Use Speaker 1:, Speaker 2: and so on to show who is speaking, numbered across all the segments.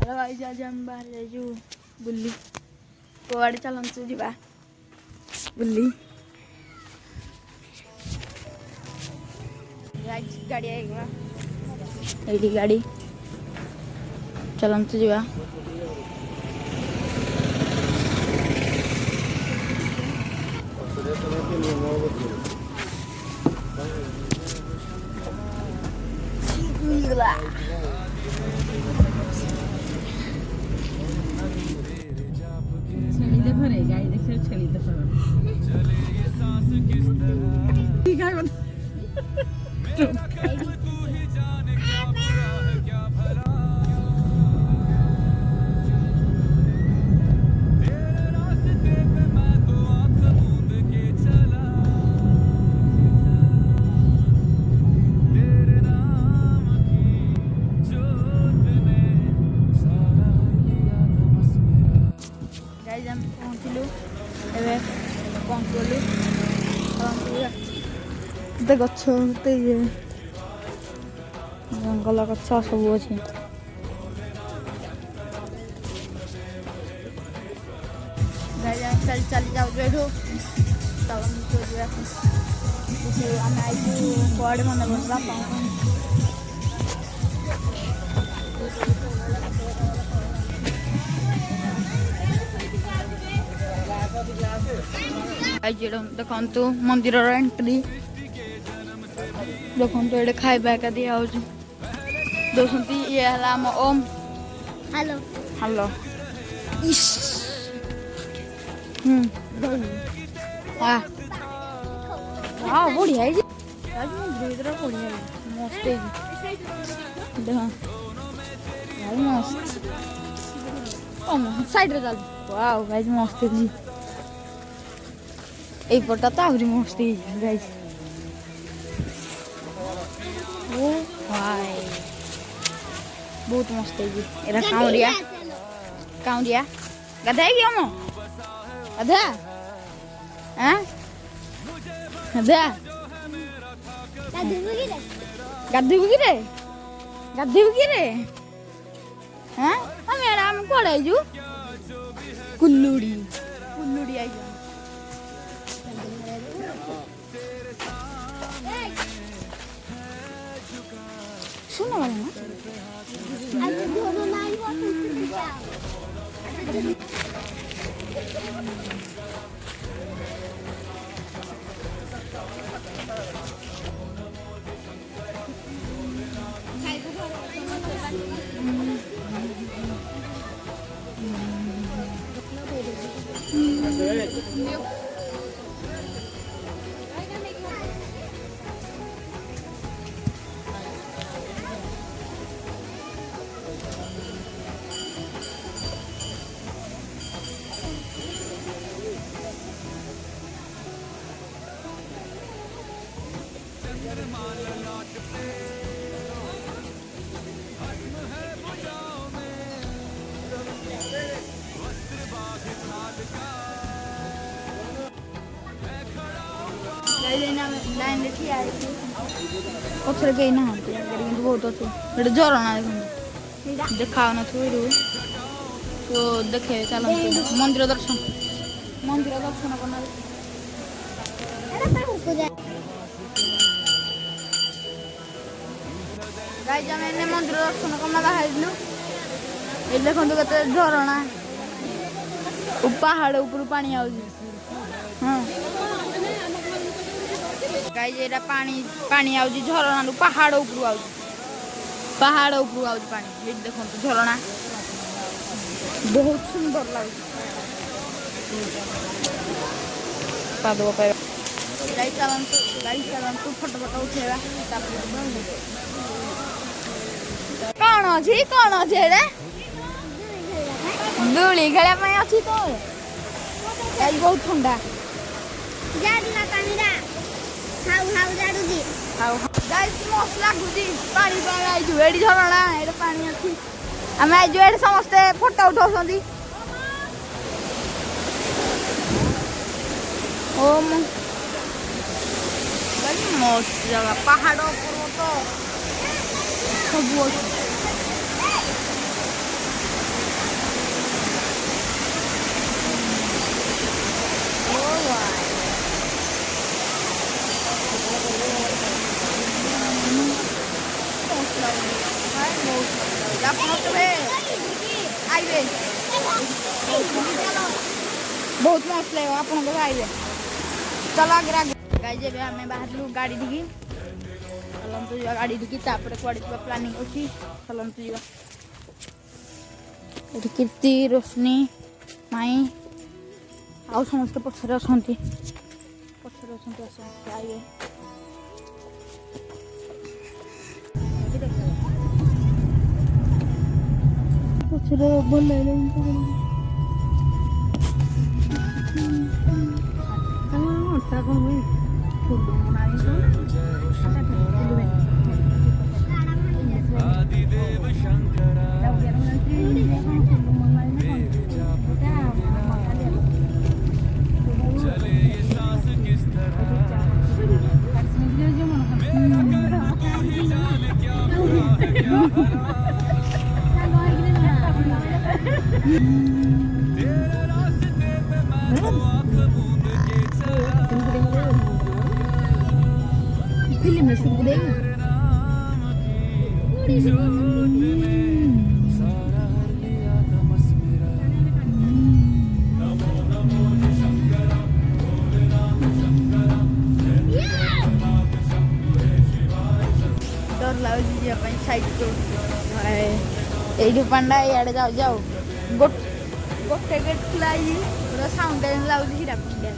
Speaker 1: भाई आज हम बाहर जाइजु बुल्ली कुआड़े चलतु जा बुल्ली गाड़ी आएगा ये गाड़ी चलतु जा गछ जंगल गछ सब अच्छे चली चली जाऊ आम आई कड़े मन बापा देखु मंदिर एंट्री देखो ये खाइबा का दिया देखते ये ओम हेलो हेलो हाँ बढ़िया भीतर बढ़िया मस्त मस्त साइड चल वाह भाई मस्त यपटा तो आहरी मस्त गाइज ओ भाई बहुत मस्त है काउंडिया काउंडिया गधाएगी हम गधा हाँ गधा गाधीबू रे गाधीबू रे हाँ मैडम कौन आई जू कुल्लुड़ी कुल्लुड़ी आई सुनो वाला ना लाइन देखी आई पछरे गई ना बहुत अच्छे झरणा देखते देखा तो देखे चल मंदिर दर्शन करना मंदिर दर्शन करना बाहर देखो के झरणा पहाड़ ऊपर पानी आ गाइज एटा पानी पानी आउजी झरणा पहाड़ ऊपर आउजी पानी ये देखो झरणा बहुत सुंदर लगे पादव गाड़ी चलतु फोटो फोटो उठेगा कौन अच्छे दूली खेल अच्छी तो बहुत ठंडा मस्त लगुच पानी आईजु ये झरणा ये पानी अच्छी आम आईजु ये समस्ते फोटो उठाऊ मस्त जगह पहाड़ पर्वत सब ସମସ୍ତେ ଆଇବେ ବହୁତ ମସ୍ତ ଲାଗିବ ଆପଣଙ୍କ ଆଇବେ ଚାଲ ଆଗରେ ଆଗେ ଗାଈ ଯେବେ ଆମେ ବାହାରିଲୁ ଗାଡ଼ି ଟିକି ଚାଲନ୍ତୁ ଯିବା ଗାଡ଼ି ଟିକି ତାପରେ କୁଆଡ଼େ ଯିବା ପ୍ଲାନିଂ ଅଛି ଚାଲନ୍ତୁ ଯିବା ଏଠି କୀର୍ତ୍ତି ରୋଶନୀ ମାଇଁ ଆଉ ସମସ୍ତେ ପଛରେ ଅଛନ୍ତି ସମସ୍ତେ ଆଇବେ ପଛରେ ଭଲ ଲାଗିଲା କଣ ହୁଏ फिल्म में शुरू दे डर लगे साइड को ये पांडा इे जाओ जाओ गोटे गेट खुला पूरा साउंड लगे हीरा पांड्या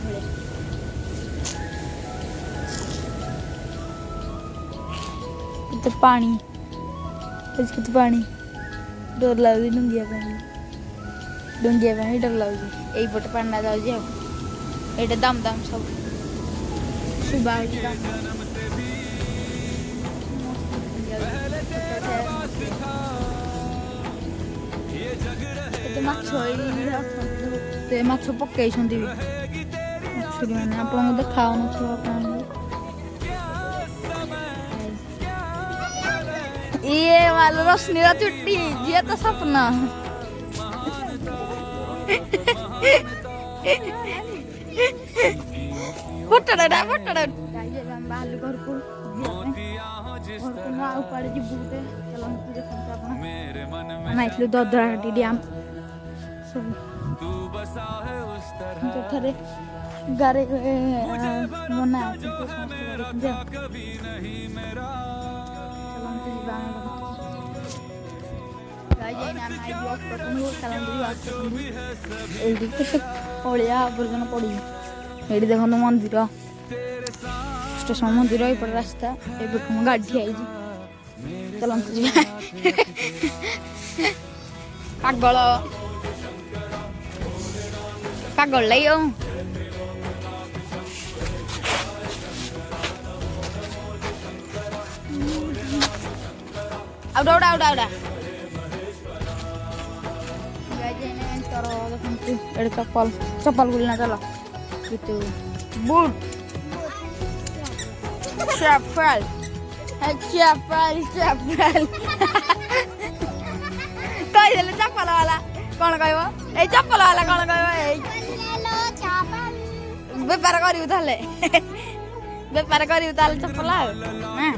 Speaker 1: पानी केते पानी डर लगे डुंगिया डर लगे यही पटे पांडा जाऊँ ये दम दम सब सुबह माछ पकई मैंने आप देखा ये वाला रोशनी का चुट्टी ये तो सपना घर को ददराटी डैम गारे मना आवर्जन पड़ी ये देखो मंदिर स्टेशन मंदिर ये रास्ता ये गाड़ी आई चलते पागल पागल लगे आउडा आउडा आउडा आउडा चप्पल चप्पल गुलना चलो बूट चप्पल चप्पल चप्पल कही देले चप्पल वाला कौन कहब ए चप्पल वाला कौन कहब बेपार करू ताले बेपार करू ताले चप्पल हां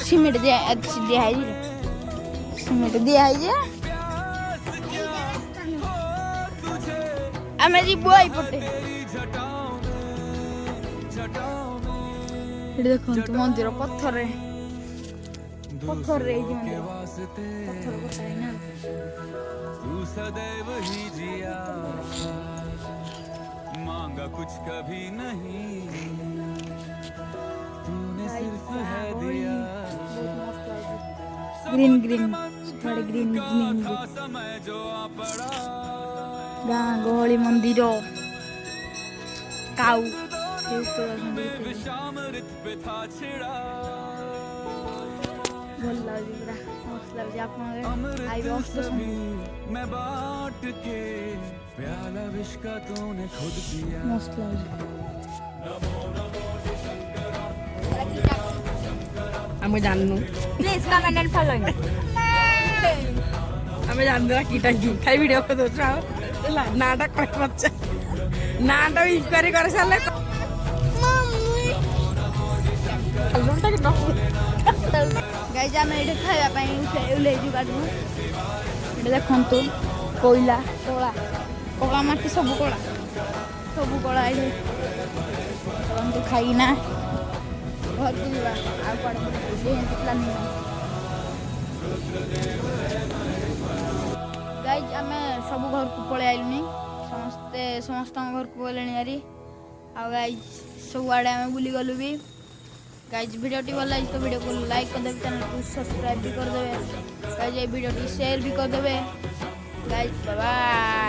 Speaker 1: सीमेंट दिया सीमेंट दिया आम जीवु आई पटे देखो मंदिर पत्थर पत्थर मांगा कुछ कभी नहीं तूने सिर्फ है दिया ग्रीन ग्रीन थोड़े ग्रीन ग्रीन गाँ गहली मंदिर काऊ भल लगे पूरा मस्त लगे आप मैं बाट के प्याला विश का तूने खुद पिया मस्त लगे আমি জাননু প্লিজ কমেন্ট এন্ড ফলোইং আমি জানদা কিটা কি খাই ভিডিও করতে চাও নাটা কয় বাচ্চা
Speaker 2: ନାଟା ଇନକ୍ୱାରି କରି ସାରିଲେ
Speaker 1: ଗାଇଜ ଆମେ ଏଇଠି ଖାଇବା ପାଇଁ ଓହ୍ଲେଇଛୁ ଗାଡ଼ିରୁ। ଏଇଟା ଦେଖନ୍ତୁ କୋଇଲା କଳା କଳା ମାଟି ସବୁ କଳା ଏଇଠି ଦେଖନ୍ତୁ ଖାଇକିନା ଘରକୁ ଯିବା ଆଉ କୁଆଡ଼େ ଏମିତି ପ୍ଲାନିଂ ଗାଇଜ ଆମେ ସବୁ ଘରକୁ ପଳେଇ ଆଇଲୁନି ସମସ୍ତଙ୍କ ଘରକୁ ଗଲେଣି ହାରି ଆଉ ଗାଇଜ ସବୁଆଡ଼େ ଆମେ ବୁଲିଗଲୁ ବି। गाइज वीडियो भल लगे तो वीडियो को लाइक कर देवे चैनल को सब्सक्राइब भी कर देवे गाइज ये वीडियो शेयर भी कर देवे गाइज बाय।